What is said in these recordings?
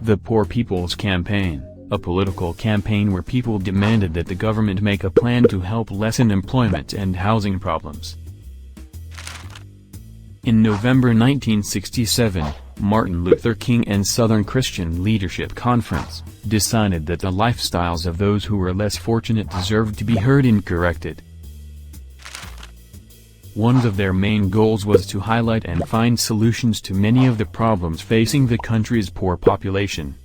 The Poor People's Campaign, a political campaign where people demanded that the government make a plan to help lessen employment and housing problems. In November 1967, Martin Luther King and Southern Christian Leadership Conference decided that the lifestyles of those who were less fortunate deserved to be heard and corrected. One of their main goals was to highlight and find solutions to many of the problems facing the country's poor population.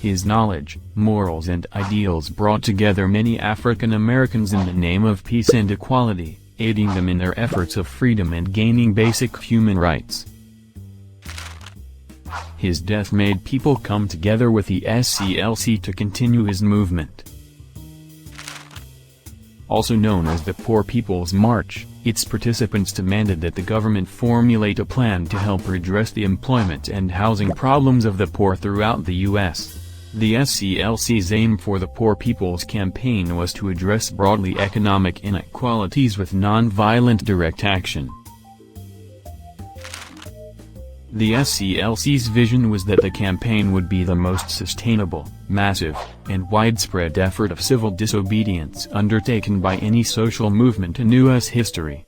His knowledge, morals and ideals brought together many African Americans in the name of peace and equality, aiding them in their efforts of freedom and gaining basic human rights. His death made people come together with the SCLC to continue his movement. Also known as the Poor People's March, its participants demanded that the government formulate a plan to help redress the employment and housing problems of the poor throughout the U.S. The SCLC's aim for the Poor People's Campaign was to address broadly economic inequalities with non-violent direct action. The SCLC's vision was that the campaign would be the most sustainable, massive, and widespread effort of civil disobedience undertaken by any social movement in U.S. history.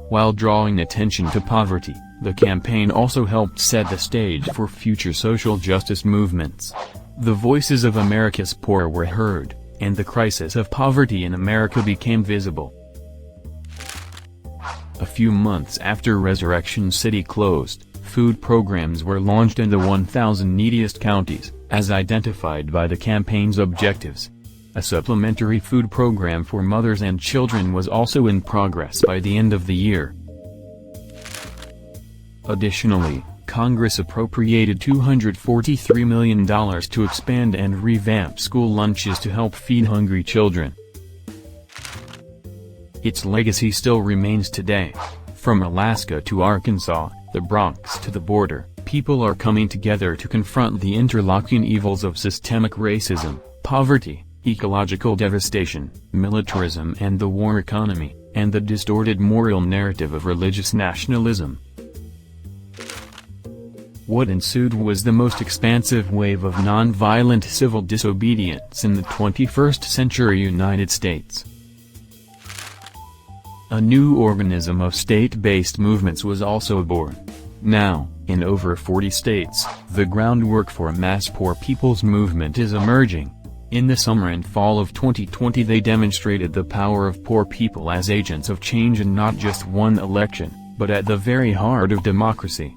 While drawing attention to poverty, the campaign also helped set the stage for future social justice movements. The voices of America's poor were heard, and the crisis of poverty in America became visible. A few months after Resurrection City closed, food programs were launched in the 1,000 neediest counties, as identified by the campaign's objectives. A supplementary food program for mothers and children was also in progress by the end of the year. Additionally, Congress appropriated $243 million to expand and revamp school lunches to help feed hungry children. Its legacy still remains today. From Alaska to Arkansas, the Bronx to the border, people are coming together to confront the interlocking evils of systemic racism, poverty, ecological devastation, militarism and the war economy, and the distorted moral narrative of religious nationalism. What ensued was the most expansive wave of non-violent civil disobedience in the 21st century United States. A new organism of state-based movements was also born. Now, in over 40 states, the groundwork for a mass poor people's movement is emerging. In the summer and fall of 2020 they demonstrated the power of poor people as agents of change in not just one election, but at the very heart of democracy.